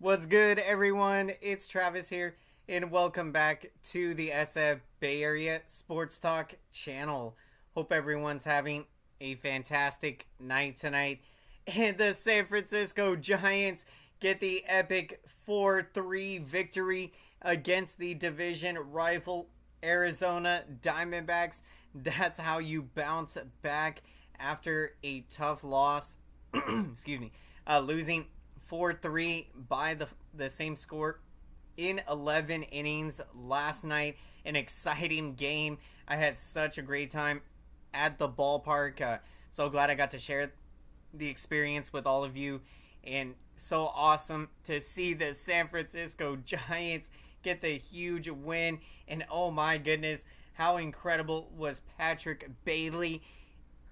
What's good, everyone? It's Travis here, and welcome back to the SF Bay Area SportsTalk channel. Hope everyone's having a fantastic night tonight. And the San Francisco Giants get the epic 4-3 victory against the division rival Arizona Diamondbacks. That's how you bounce back after a tough loss. Excuse me. Losing 4-3 by the same score in 11 innings last night. An exciting game. I had such a great time at the ballpark. So glad I got to share the experience with all of you. And so awesome to see the San Francisco Giants get the huge win. And oh my goodness, how incredible was Patrick Bailey.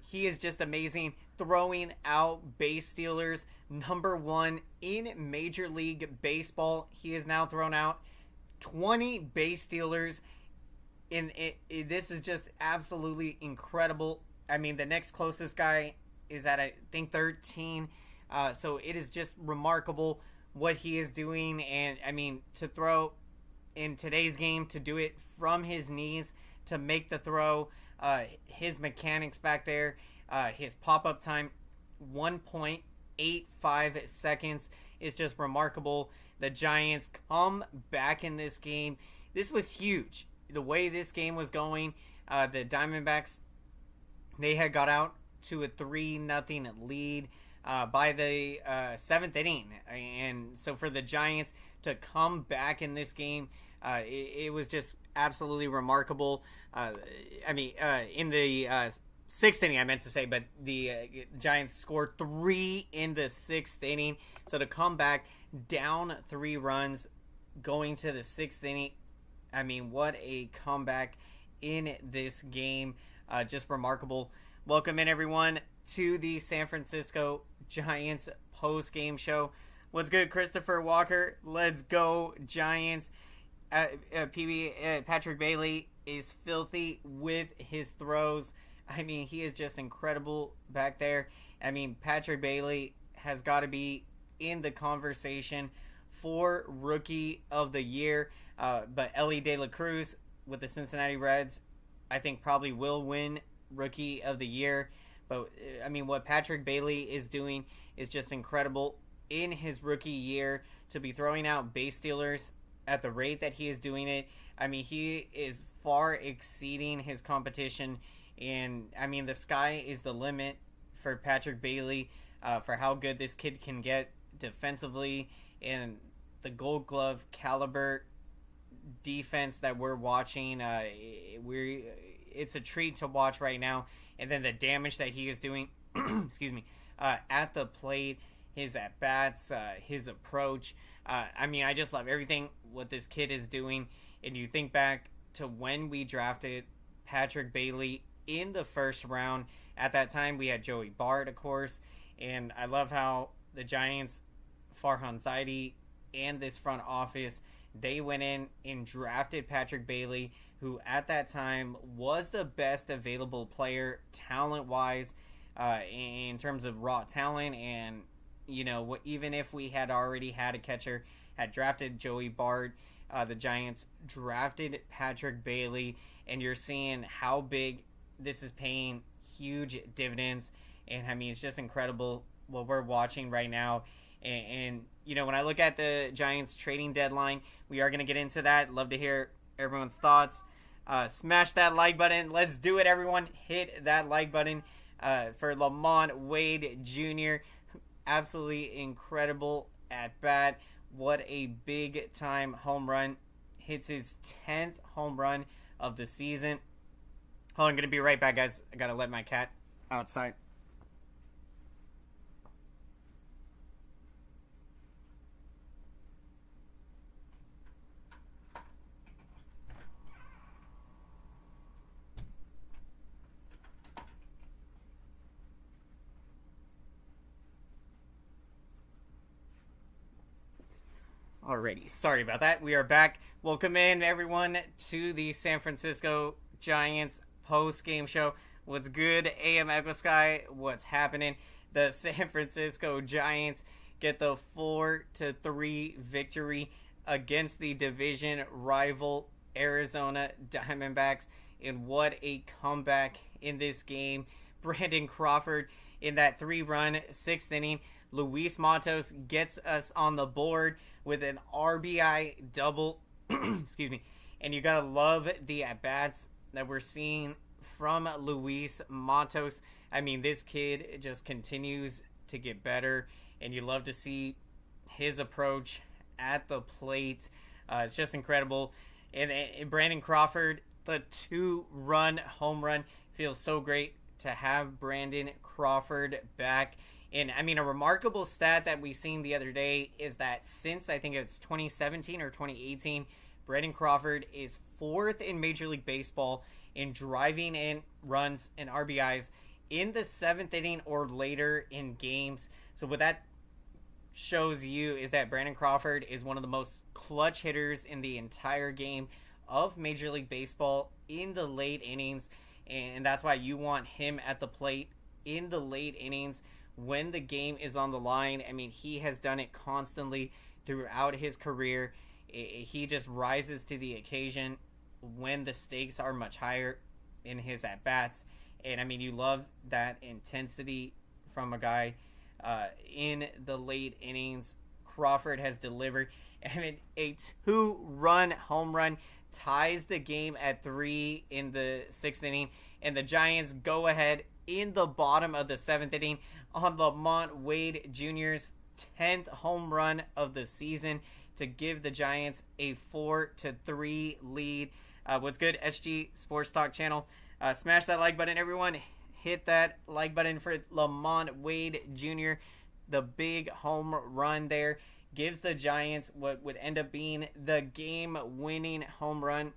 He is just amazing, throwing out base stealers. Number one in Major League Baseball. He has now thrown out 20 base stealers. This is just absolutely incredible. I mean, the next closest guy is at, I think, 13. So it is just remarkable what he is doing. And, I mean, to throw in today's game, to do it from his knees, to make the throw, his mechanics back there, his pop-up time, 1.85 seconds is just remarkable. The Giants come back in this game. This was huge. The way this game was going, the Diamondbacks, they had got out to a 3-0 lead by the 7th inning. And so for the Giants to come back in this game, it was just absolutely remarkable. In the 6th inning, I meant to say, but the Giants scored 3 in the 6th inning. So to come back down 3 runs going to the 6th inning, I mean, what a comeback in this game. Just remarkable. Welcome in, everyone, to the San Francisco Giants post-game show. What's good, Christopher Walker? Let's go, Giants. Patrick Bailey is filthy with his throws. I mean, he is just incredible back there. I mean, Patrick Bailey has got to be in the conversation for Rookie of the Year. But Ellie De La Cruz with the Cincinnati Reds, I think probably will win Rookie of the Year. But, I mean, what Patrick Bailey is doing is just incredible in his rookie year to be throwing out base stealers at the rate that he is doing it. I mean, he is far exceeding his competition. And, I mean, the sky is the limit for Patrick Bailey, for how good this kid can get defensively, and the Gold Glove caliber defense that we're watching. It's a treat to watch right now. And then the damage that he is doing, excuse me, at the plate, his at-bats, his approach. I mean, I just love everything what this kid is doing. And you think back to when we drafted Patrick Bailey in the first round. At that time, we had Joey Bart, of course. And I love how the Giants, Farhan Zaidi, and this front office, they went in and drafted Patrick Bailey, who at that time was the best available player talent-wise, in terms of raw talent. And, you know, even if we had already had a catcher, had drafted Joey Bart, the Giants drafted Patrick Bailey, and you're seeing how big this is paying huge dividends. And, I mean, it's just incredible what we're watching right now. And you know, when I look at the Giants trading deadline, we are going to get into that. Love to hear everyone's thoughts. Smash that like button. Let's do it, everyone. Hit that like button for Lamont Wade Jr. Absolutely incredible at bat. What a big time home run. Hits his 10th home run of the season. Hold on, I'm going to be right back, guys. I got to let my cat outside. Alrighty, sorry about that. We are back. Welcome in, everyone, to the San Francisco Giants post-game show. What's good, AM Echo Sky? What's happening? The San Francisco Giants get the 4-3 victory against the division rival Arizona Diamondbacks. And what a comeback in this game. Brandon Crawford in that 3-run 6th inning. Luis Matos gets us on the board with an RBI double. Excuse me. And you gotta love the at-bats that we're seeing from Luis Matos. I mean, this kid just continues to get better, and you love to see his approach at the plate. It's just incredible. And Brandon Crawford, the 2-run home run. Feels so great to have Brandon Crawford back. And I mean, a remarkable stat that we seen the other day is that since I think it's 2017 or 2018, Brandon Crawford is 4th in Major League Baseball in driving in runs and RBIs in the 7th inning or later in games. So what that shows you is that Brandon Crawford is one of the most clutch hitters in the entire game of Major League Baseball in the late innings. And that's why you want him at the plate in the late innings when the game is on the line. I mean, he has done it constantly throughout his career. He just rises to the occasion when the stakes are much higher in his at-bats. And, I mean, you love that intensity from a guy in the late innings. Crawford has delivered. I mean, a 2-run home run ties the game at 3 in the 6th inning. And the Giants go ahead in the bottom of the 7th inning on Lamont Wade Jr.'s 10th home run of the season to give the Giants a 4-3 lead. What's good, SG Sports Talk channel? Smash that like button, everyone. Hit that like button for Lamont Wade Jr. The big home run there gives the Giants what would end up being the game-winning home run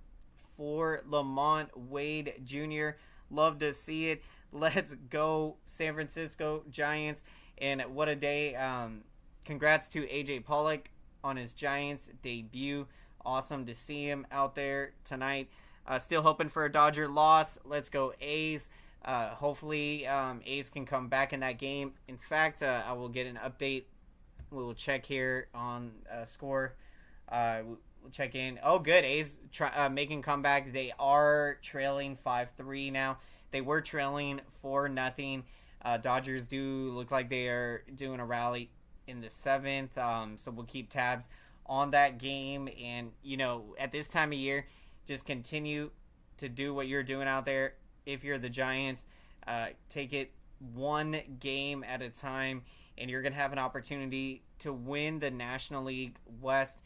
for Lamont Wade Jr. Love to see it. Let's go, San Francisco Giants. And what a day. Congrats to A.J. Pollock on his Giants debut. Awesome to see him out there tonight. Still hoping for a Dodger loss. Let's go A's. Hopefully A's can come back in that game. In fact, I will get an update. We will check here on score. We'll check in. Oh, good. A's making comeback. They are trailing 5-3 now. They were trailing 4-0. Dodgers do look like they are doing a rally in the 7th. So we'll keep tabs on that game. And, you know, at this time of year, just continue to do what you're doing out there. If you're the Giants, take it one game at a time, and you're going to have an opportunity to win the National League West.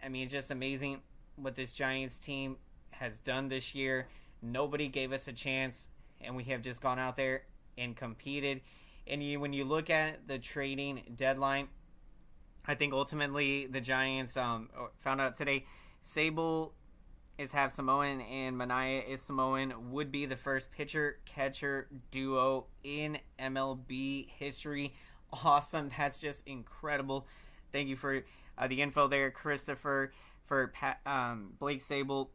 I mean, it's just amazing what this Giants team has done this year. Nobody gave us a chance, and we have just gone out there and competed. And when you look at the trading deadline, I think ultimately the Giants found out today Sable is half Samoan and Manaea is Samoan, would be the first pitcher-catcher duo in MLB history. Awesome. That's just incredible. Thank you for the info there, Christopher. For Blake Sable,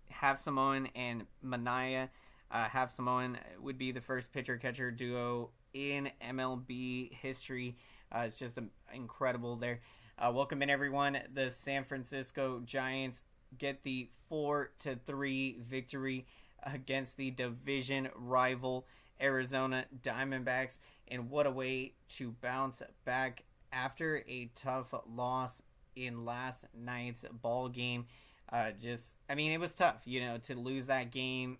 half Samoan, and Manaea, half Samoan, would be the first pitcher-catcher duo in MLB history. It's just incredible there. Welcome in, everyone. The San Francisco Giants get the 4-3 victory against the division rival Arizona Diamondbacks. And what a way to bounce back after a tough loss in last night's ball game. I mean, it was tough, to lose that game,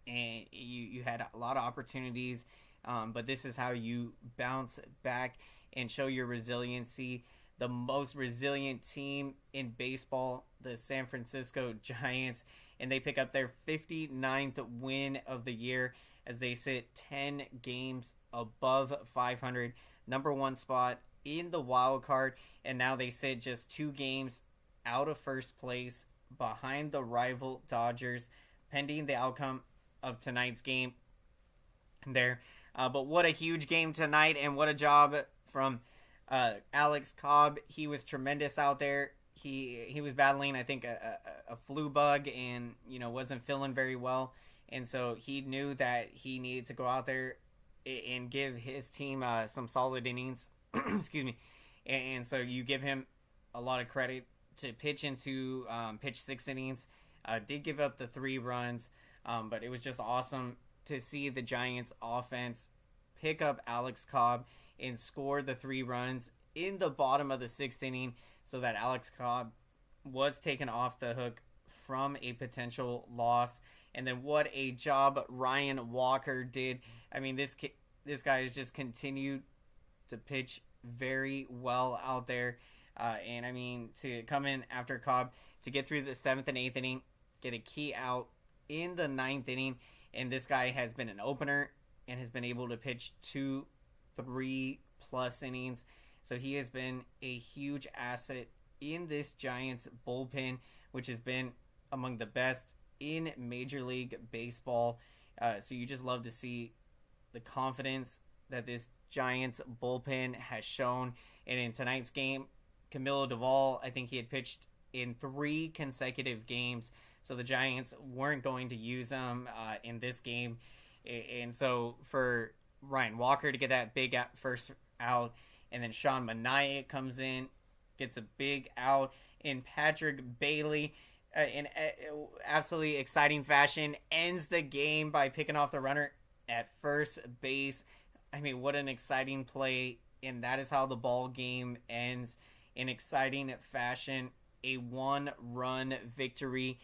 and you had a lot of opportunities, but this is how you bounce back and show your resiliency. The most resilient team in baseball, the San Francisco Giants, and they pick up their 59th win of the year as they sit 10 games above 500, number one spot in the wild card, and now they sit just 2 games out of first place behind the rival Dodgers, pending the outcome of tonight's game there. But what a huge game tonight, and what a job from Alex Cobb. He was tremendous out there. He was battling, I think, a flu bug, and wasn't feeling very well, and so he knew that he needed to go out there and give his team some solid innings. Excuse me. and so you give him a lot of credit to pitch 6 innings. Did give up the 3 runs, but it was just awesome to see the Giants offense pick up Alex Cobb and score the 3 runs in the bottom of the 6th inning, so that Alex Cobb was taken off the hook from a potential loss. And then what a job Ryan Walker did. I mean, this guy has just continued to pitch very well out there. And I mean, to come in after Cobb, to get through the 7th and 8th inning, get a key out in the 9th inning, and this guy has been an opener and has been able to pitch 2-3 plus innings. So he has been a huge asset in this Giants bullpen, which has been among the best in Major League Baseball. So you just love to see the confidence that this Giants bullpen has shown. And in tonight's game, Camilo Duvall, I think he had pitched in 3 consecutive games, so the Giants weren't going to use him in this game. And so for Ryan Walker to get that big first out, and then Sean Manaea comes in, gets a big out, and Patrick Bailey, in absolutely exciting fashion, ends the game by picking off the runner at first base. I mean, what an exciting play, and that is how the ball game ends in exciting fashion. A 1-run victory.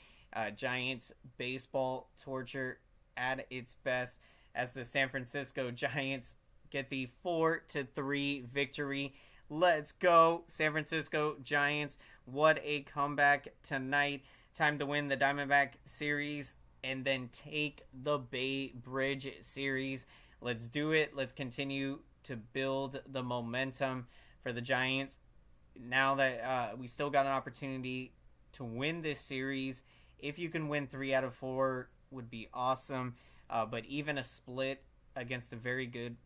Giants baseball torture at its best as the San Francisco Giants get the 4-3 victory. Let's go, San Francisco Giants. What a comeback tonight. Time to win the Diamondback series and then take the Bay Bridge series. Let's do it. Let's continue to build the momentum for the Giants. Now that we still got an opportunity to win this series, if you can win 3 out of 4 would be awesome. But even a split against a very good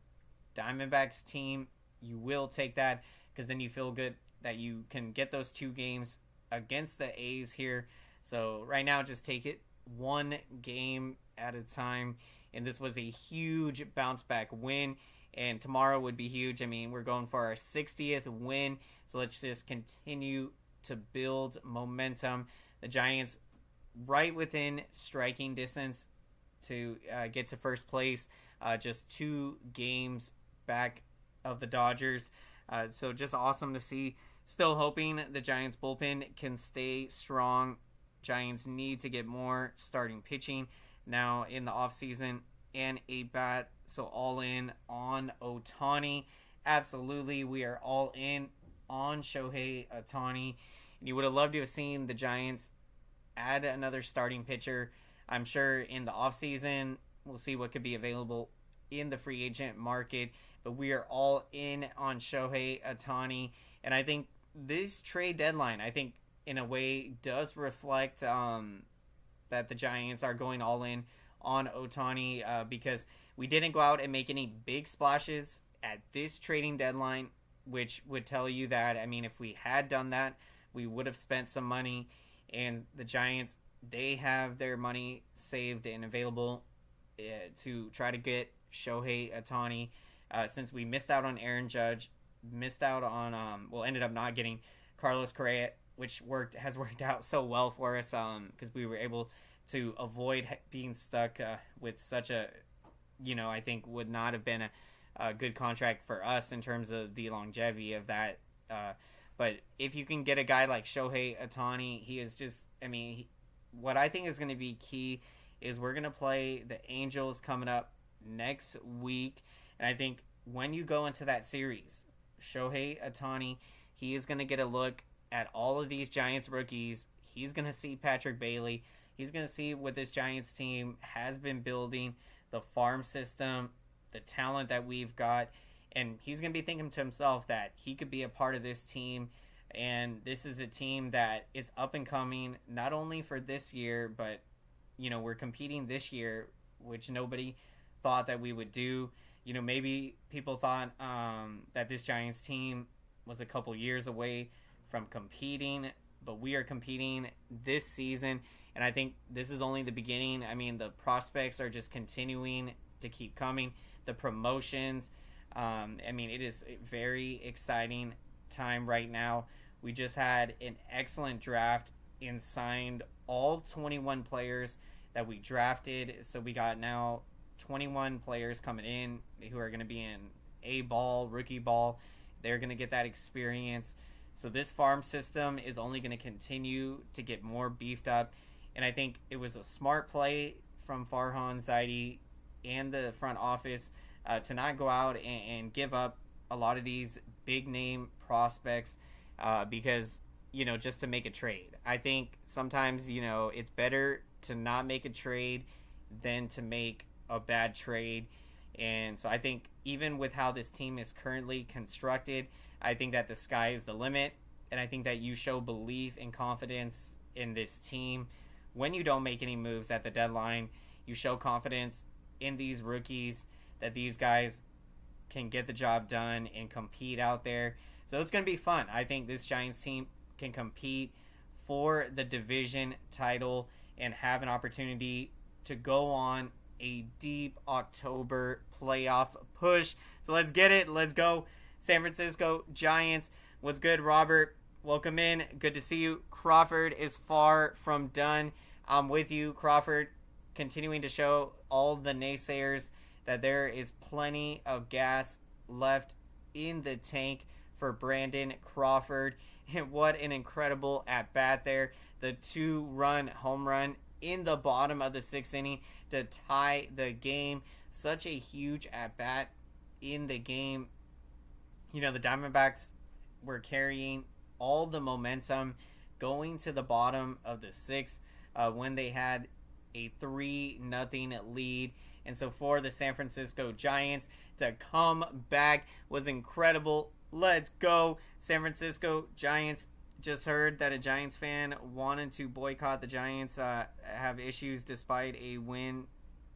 Diamondbacks team, you will take that, because then you feel good that you can get those 2 games against the A's here. So right now, just take it 1 game at a time. And this was a huge bounce back win. And tomorrow would be huge. I mean, we're going for our 60th win. So let's just continue to build momentum. The Giants right within striking distance to get to first place. Just 2 games back of the Dodgers. So just awesome to see. Still hoping the Giants bullpen can stay strong. Giants need to get more starting pitching now in the offseason and a bat. So all in on Ohtani. Absolutely, we are all in on Shohei Ohtani. And you would have loved to have seen the Giants add another starting pitcher. I'm sure in the offseason, we'll see what could be available in the free agent market. But we are all in on Shohei Ohtani. And I think this trade deadline, in a way, does reflect that the Giants are going all in on Ohtani, because we didn't go out and make any big splashes at this trading deadline, which would tell you that, I mean, if we had done that, we would have spent some money. And the Giants, they have their money saved and available to try to get Shohei Ohtani. Since we missed out on Aaron Judge, missed out on, ended up not getting Carlos Correa, which has worked out so well for us, because we were able to avoid being stuck with such a, I think would not have been a good contract for us in terms of the longevity of that. But if you can get a guy like Shohei Ohtani, he is just, what I think is going to be key is we're going to play the Angels coming up next week. And I think when you go into that series, Shohei Ohtani, he is going to get a look at all of these Giants rookies. He's going to see Patrick Bailey. He's going to see what this Giants team has been building, the farm system, the talent that we've got. And he's going to be thinking to himself that he could be a part of this team. And this is a team that is up and coming, not only for this year, but, we're competing this year, which nobody thought that we would do. Maybe people thought that this Giants team was a couple years away from competing, but we are competing this season. And I think this is only the beginning. The prospects are just continuing to keep coming. The promotions, it is very exciting time right now. We just had an excellent draft and signed all 21 players that we drafted. So we got now 21 players coming in who are going to be in A ball, rookie ball. They're going to get that experience. So this farm system is only going to continue to get more beefed up. And I think it was a smart play from Farhan Zaidi and the front office to not go out and give up a lot of these big name prospects because, just to make a trade. I think sometimes, it's better to not make a trade than to make a bad trade. And so I think even with how this team is currently constructed, I think that the sky is the limit. And I think that you show belief and confidence in this team when you don't make any moves at the deadline. You show confidence in these rookies that these guys can get the job done and compete out there. So it's going to be fun. I think this Giants team can compete for the division title and have an opportunity to go on a deep October playoff push. So let's get it. Let's go. San Francisco Giants. What's good, Robert? Welcome in. Good to see you. Crawford is far from done. I'm with you, Crawford, continuing to show all the naysayers that there is plenty of gas left in the tank for Brandon Crawford. And what an incredible at-bat there. The 2-run home run in the bottom of the 6th inning to tie the game. Such a huge at-bat in the game. The Diamondbacks were carrying all the momentum going to the bottom of the 6th when they had a 3-0 lead. And so for the San Francisco Giants to come back was incredible. Let's go. San Francisco Giants. Just heard that a Giants fan wanted to boycott the Giants, have issues despite a win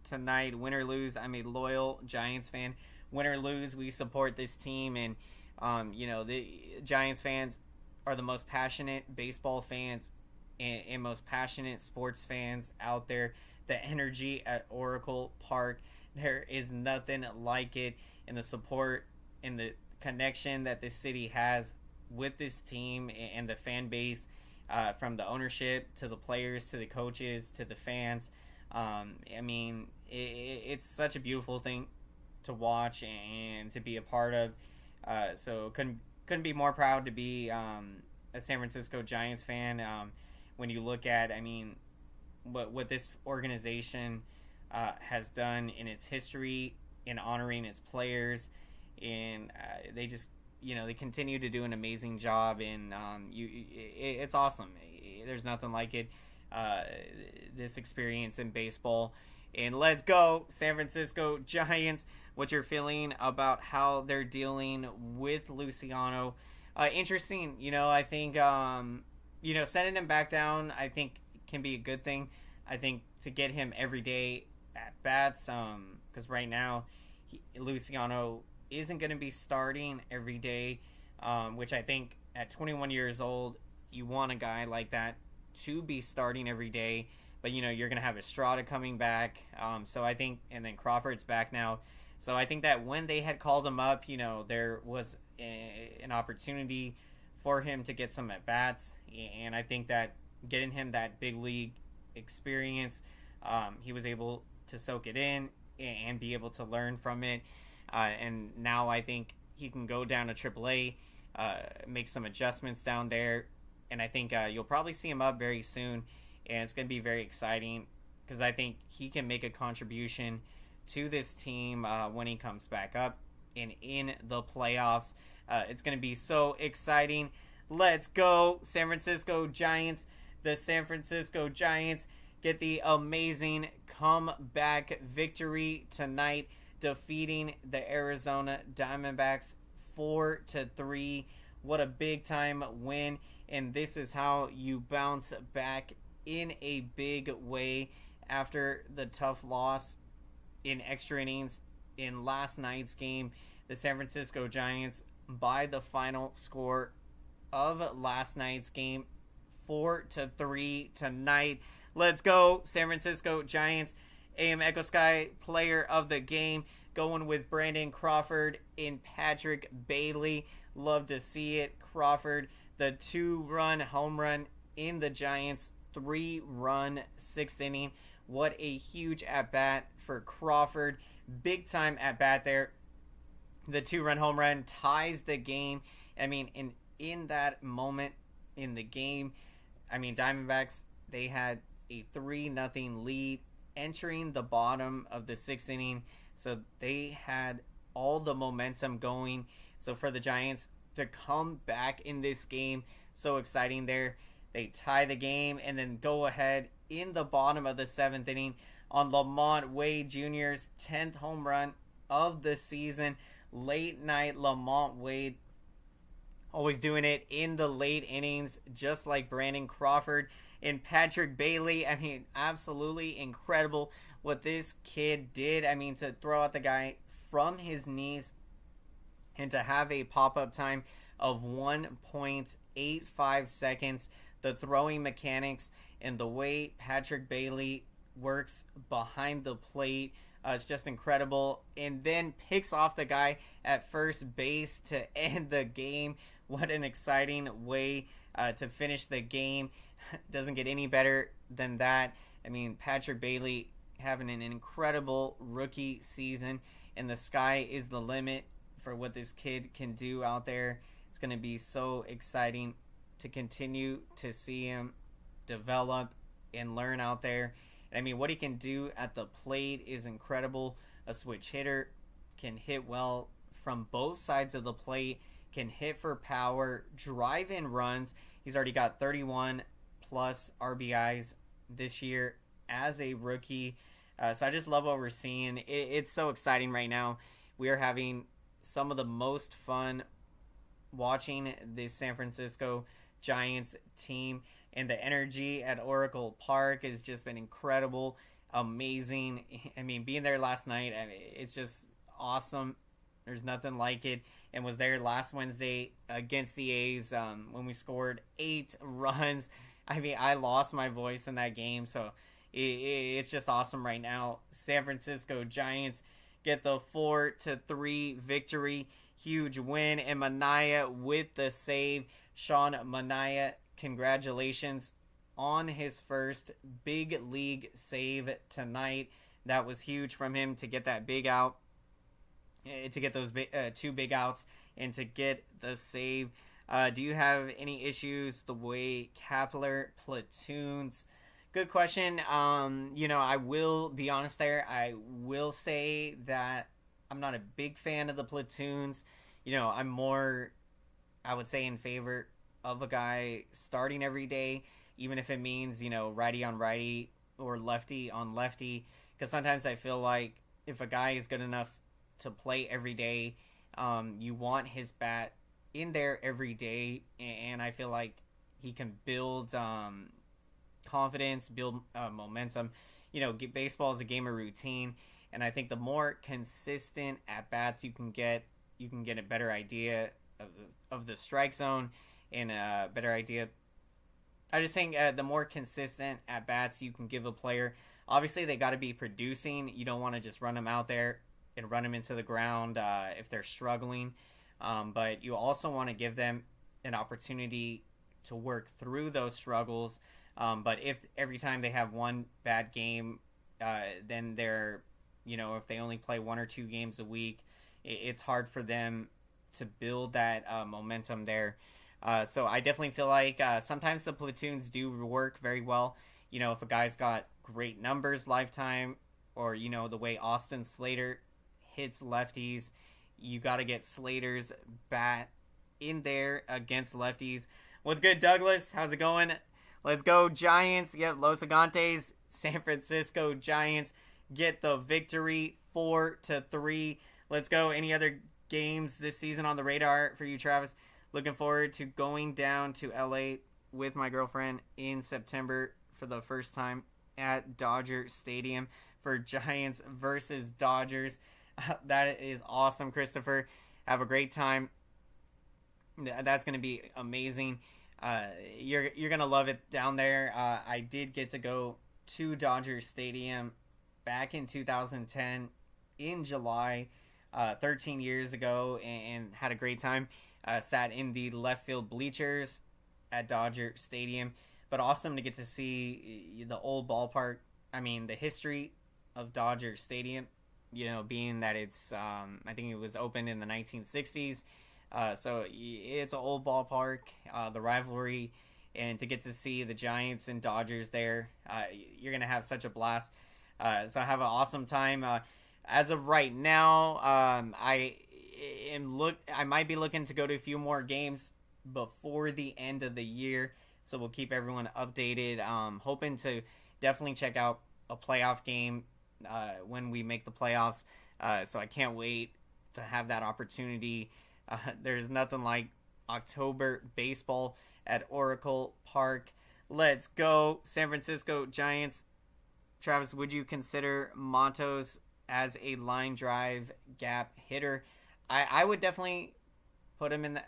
tonight. Win or lose, I'm a loyal Giants fan. Win or lose, we support this team. And, the Giants fans are the most passionate baseball fans and most passionate sports fans out there. The energy at Oracle Park, there is nothing like it. And the support and the connection that this city has with this team and the fan base, from the ownership to the players to the coaches to the fans. It's such a beautiful thing to watch and to be a part of. So couldn't be more proud to be a San Francisco Giants fan. When you look at, what this organization has done in its history in honoring its players, and they just they continue to do an amazing job, and it's awesome. There's nothing like it, this experience in baseball. And let's go San Francisco Giants. What you're feeling about how they're dealing with Luciano? Interesting. I think sending him back down, I think can be a good thing. I think to get him every day at bats, because right now Luciano isn't going to be starting every day, which I think at 21 years old, you want a guy like that to be starting every day. But, you're going to have Estrada coming back. So I think, and then Crawford's back now. So I think that when they had called him up, there was an opportunity for him to get some at-bats. And I think that getting him that big league experience, he was able to soak it in and be able to learn from it. And now I think he can go down to AAA, make some adjustments down there. And I think you'll probably see him up very soon. And it's going to be very exciting because I think he can make a contribution to this team when he comes back up and in the playoffs. It's going to be so exciting. Let's go, San Francisco Giants. The San Francisco Giants get the amazing comeback victory tonight, defeating the Arizona Diamondbacks 4-3. What a big time win. And this is how you bounce back in a big way after the tough loss in extra innings in last night's game. The San Francisco Giants, by the final score of last night's game, 4-3 tonight. Let's go, San Francisco Giants. AM Echo Sky player of the game, going with Brandon Crawford and Patrick Bailey. Love to see it. Crawford, the 2-run home run in the Giants' 3-run 6th inning. What a huge at-bat for Crawford. Big time at-bat there. The 2-run home run ties the game. I mean, in that moment in the game, I mean, Diamondbacks, they had a 3-0 lead entering the bottom of the 6th inning. So they had all the momentum going. So for the Giants to come back in this game, so exciting there. They tie the game and then go ahead in the bottom of the 7th inning on Lamont Wade Jr.'s 10th home run of the season. Late night Lamont Wade, always doing it in the late innings, just like Brandon Crawford and Patrick Bailey. I mean, absolutely incredible what this kid did. I mean, to throw out the guy from his knees and to have a pop-up time of 1.85 seconds. The throwing mechanics and the way Patrick Bailey works behind the plate, it's just incredible. And then picks off the guy at first base to end the game. What an exciting way to finish the game. Doesn't get any better than that. I mean, Patrick Bailey having an incredible rookie season, and the sky is the limit for what this kid can do out there. It's going to be so exciting to continue to see him develop and learn out there. And I mean, what he can do at the plate is incredible. A switch hitter, can hit well from both sides of the plate, can hit for power, drive in runs. He's already got 31 plus RBIs this year as a rookie. So I just love what we're seeing. It's so exciting right now. We are having some of the most fun watching this San Francisco Giants team, and the energy at Oracle Park has just been incredible, amazing. I mean, being there last night, I mean, it's just awesome. There's nothing like it. And was there last Wednesday against the A's when we scored 8 runs. I mean, I lost my voice in that game, so it's just awesome right now. San Francisco Giants get the 4-3 victory. Huge win, and Manaea with the save. Sean Manaea, congratulations on his first big league save tonight. That was huge from him to get that big out, to get those 2 big outs, and to get the save. Do you have any issues the way Kepler platoons? Good question. I will be honest there. I will say that I'm not a big fan of the platoons. I'm more, I would say, in favor of a guy starting every day, even if it means, righty on righty or lefty on lefty. Because sometimes I feel like if a guy is good enough to play every day, you want his bat in there every day. And I feel like he can build confidence, build momentum. Baseball is a game of routine. And I think the more consistent at-bats you can get a better idea of the strike zone and a better idea. I just think the more consistent at-bats you can give a player, obviously they got to be producing. You don't want to just run them out there and run them into the ground if they're struggling. But you also want to give them an opportunity to work through those struggles. But if every time they have one bad game, then they're, if they only play 1 or 2 games a week, it's hard for them to build that momentum there. So I definitely feel like sometimes the platoons do work very well. If a guy's got great numbers lifetime, or, the way Austin Slater hits lefties, you got to get Slater's bat in there against lefties. What's good, Douglas? How's it going? Let's go, Giants. Yep, Los Gigantes, San Francisco Giants get the victory 4-3. Let's go. Any other games this season on the radar for you, Travis? Looking forward to going down to LA with my girlfriend in September for the first time at Dodger Stadium for Giants versus Dodgers. That is awesome, Christopher. Have a great time. That's going to be amazing. You're going to love it down there. I did get to go to Dodger Stadium back in 2010 in July, 13 years ago, and had a great time. sat in the left field bleachers at Dodger Stadium. But awesome to get to see the old ballpark. I mean, the history of Dodger Stadium, being that it's, I think it was opened in the 1960s. So it's an old ballpark, the rivalry, and to get to see the Giants and Dodgers there, you're going to have such a blast. So have an awesome time. As of right now, I might be looking to go to a few more games before the end of the year. So we'll keep everyone updated. Hoping to definitely check out a playoff game when we make the playoffs. So I can't wait to have that opportunity. There's nothing like October baseball at Oracle Park. Let's go, San Francisco Giants. Travis, would you consider Matos as a line drive gap hitter? I would definitely put him in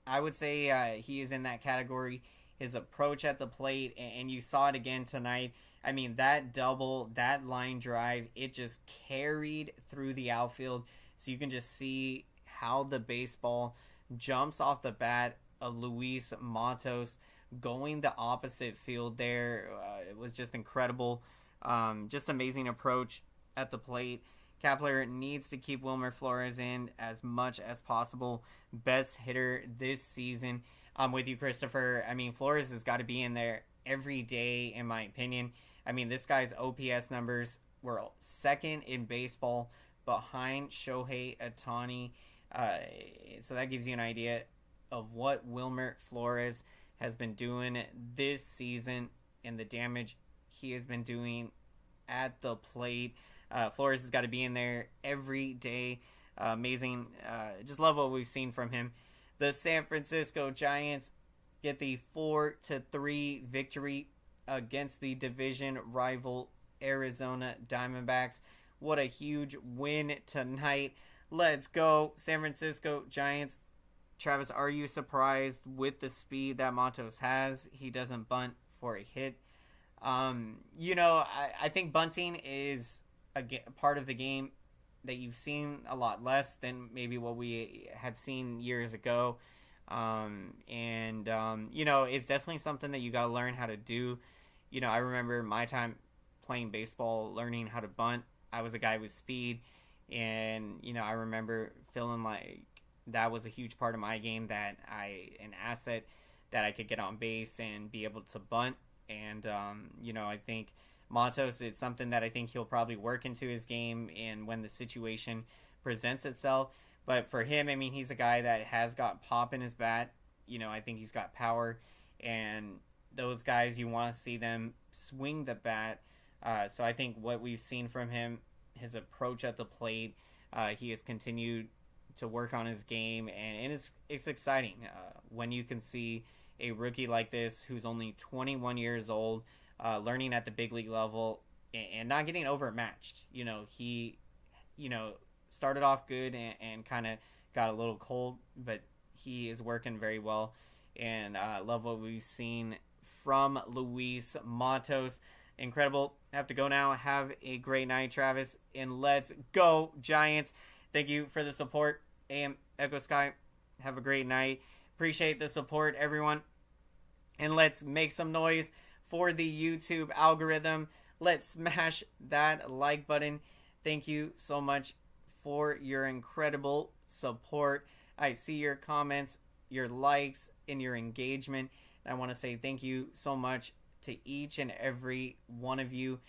I would say he is in that category. His approach at the plate, and you saw it again tonight. I mean, that double, that line drive, it just carried through the outfield. So you can just see how the baseball jumps off the bat of Luis Matos going the opposite field there. It was just incredible. Just amazing approach at the plate. Kepler needs to keep Wilmer Flores in as much as possible. Best hitter this season. I'm with you, Christopher. I mean, Flores has got to be in there every day, in my opinion. I mean, this guy's OPS numbers were second in baseball behind Shohei Ohtani. So that gives you an idea of what Wilmer Flores has been doing this season and the damage he has been doing at the plate. Flores has got to be in there every day. Amazing. Just love what we've seen from him. The San Francisco Giants get the 4-3 victory against the division rival Arizona Diamondbacks. What a huge win tonight. Let's go, San Francisco Giants. Travis, are you surprised with the speed that Matos has? He doesn't bunt for a hit. I think bunting is a part of the game that you've seen a lot less than maybe what we had seen years ago. It's definitely something that you got to learn how to do. I remember my time playing baseball, learning how to bunt. I was a guy with speed, and, I remember feeling like that was a huge part of my game, an asset that I could get on base and be able to bunt. And, I think Matos, it's something that I think he'll probably work into his game and when the situation presents itself. But for him, I mean, he's a guy that has got pop in his bat. I think he's got power, and those guys, you want to see them swing the bat. So I think what we've seen from him, his approach at the plate, he has continued to work on his game, and it's exciting when you can see a rookie like this who's only 21 years old, learning at the big league level and not getting overmatched. He started off good and kind of got a little cold, but he is working very well, and love what we've seen from Luis Matos. Incredible. Have to go now. Have a great night, Travis, and let's go Giants. Thank you for the support, AM Echo Sky. Have a great night. Appreciate the support, everyone. And let's make some noise for the YouTube algorithm. Let's smash that like button. Thank you so much for your incredible support. I see your comments, your likes, and your engagement. And I want to say thank you so much to each and every one of you.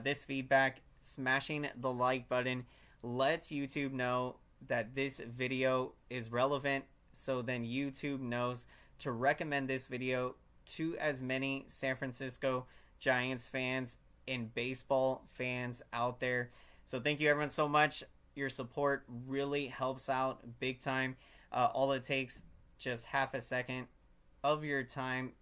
This feedback, smashing the like button, lets YouTube know that this video is relevant, so then YouTube knows to recommend this video to as many San Francisco Giants fans and baseball fans out there. So thank you everyone so much. Your support really helps out big time. All it takes, just half a second of your time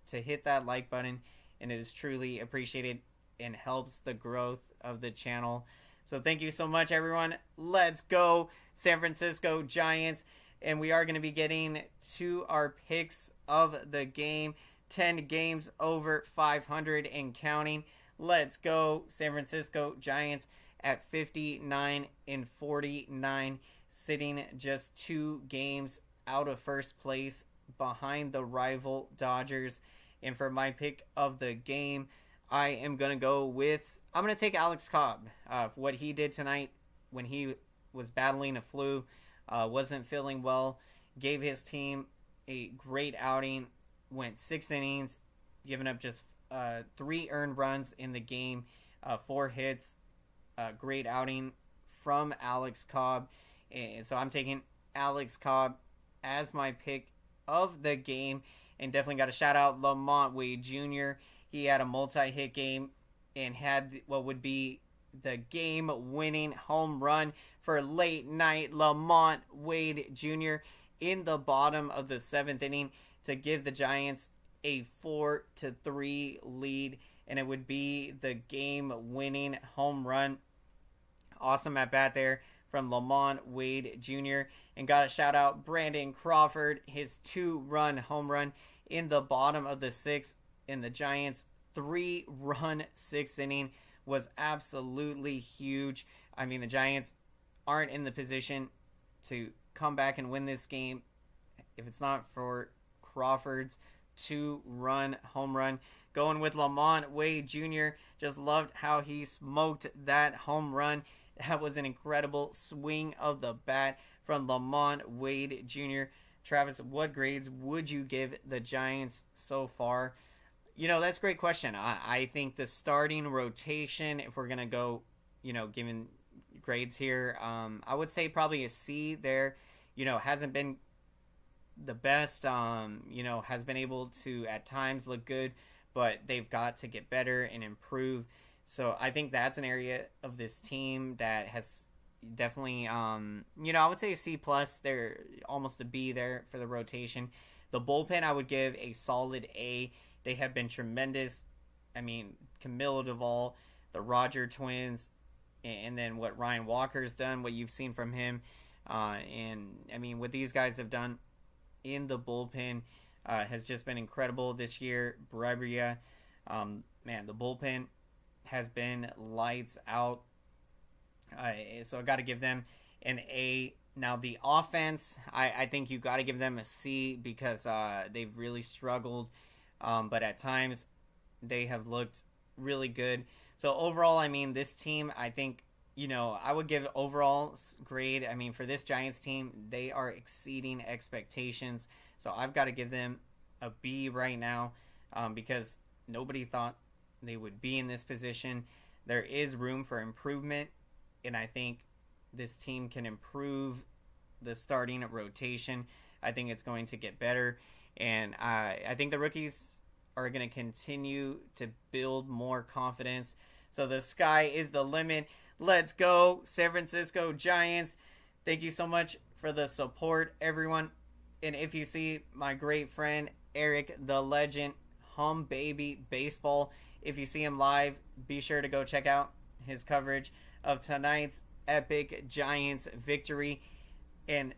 to hit that like button, and it is truly appreciated and helps the growth of the channel. So thank you so much, everyone. Let's go San Francisco Giants. And we are going to be getting to our picks of the game. 10 games over 500 and counting. Let's go San Francisco Giants at 59-49, sitting just 2 games out of first place behind the rival Dodgers. And for my pick of the game, I am going to go with, I'm going to take Alex Cobb. What he did tonight when he was battling a flu, wasn't feeling well, gave his team a great outing, went 6 innings, giving up just 3 earned runs in the game, 4 hits, great outing from Alex Cobb. And so I'm taking Alex Cobb as my pick of the game. And definitely got to shout out Lamont Wade Jr. He had a multi-hit game and had what would be the game-winning home run for late night Lamont Wade Jr. in the bottom of the 7th inning to give the Giants a 4-3 lead, and it would be the game-winning home run. Awesome at bat there from Lamont Wade Jr. And got to shout out Brandon Crawford, his 2-run home run in the bottom of the 6th, and the Giants' 3-run 6th inning was absolutely huge. I mean, the Giants aren't in the position to come back and win this game if it's not for Crawford's 2-run home run. Going with Lamont Wade Jr. Just loved how he smoked that home run. That was an incredible swing of the bat from Lamont Wade Jr. Travis, what grades would you give the Giants so far? You know, that's a great question. I think the starting rotation, if we're going to go, giving grades here, I would say probably a C there. Hasn't been the best, has been able to at times look good, but they've got to get better and improve. So I think that's an area of this team that has definitely, I would say a C+. They're almost a B there for the rotation. The bullpen, I would give a solid A. They have been tremendous. I mean, Camilo Duvall, the Roger twins, and then what Ryan Walker's done, what you've seen from him. And, I mean, what these guys have done in the bullpen has just been incredible this year. Barabria, the bullpen has been lights out. So I got to give them an A. Now, the offense, I think you got to give them a C because they've really struggled. But at times, they have looked really good. So overall, I mean, this team, I think, I would give overall grade. I mean, for this Giants team, they are exceeding expectations. So I've got to give them a B right now because nobody thought they would be in this position. There is room for improvement, and I think this team can improve the starting rotation. I think it's going to get better, and I think the rookies are going to continue to build more confidence. So the sky is the limit. Let's go, San Francisco Giants. Thank you so much for the support, everyone. And if you see my great friend, Eric the Legend, Hum Baby Baseball, if you see him live, be sure to go check out his coverage of tonight's epic Giants victory. And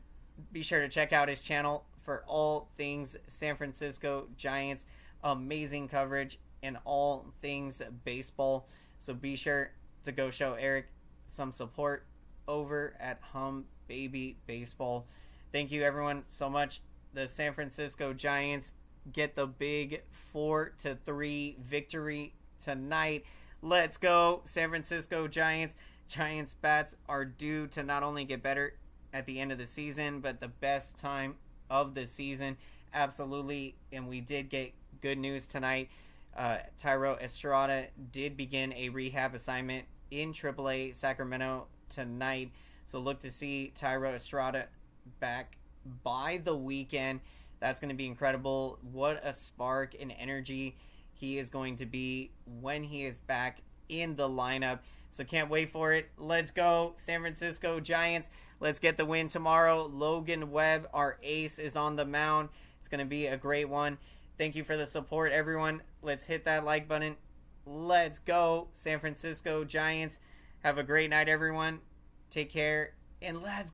be sure to check out his channel for all things San Francisco Giants. Amazing coverage and all things baseball. So be sure to go show Eric some support over at Hum Baby Baseball. Thank you, everyone, so much. The San Francisco Giants get the big 4-3 victory tonight. Let's go, San Francisco Giants. Giants bats are due to not only get better at the end of the season, but the best time of the season. Absolutely. And we did get good news tonight. Thairo Estrada did begin a rehab assignment in AAA Sacramento tonight. So look to see Thairo Estrada back by the weekend. That's going to be incredible. What a spark and energy he is going to be when he is back in the lineup. So can't wait for it. Let's go, San Francisco Giants. Let's get the win tomorrow. Logan Webb, our ace, is on the mound. It's going to be a great one. Thank you for the support, everyone. Let's hit that like button. Let's go, San Francisco Giants. Have a great night, everyone. Take care, and let's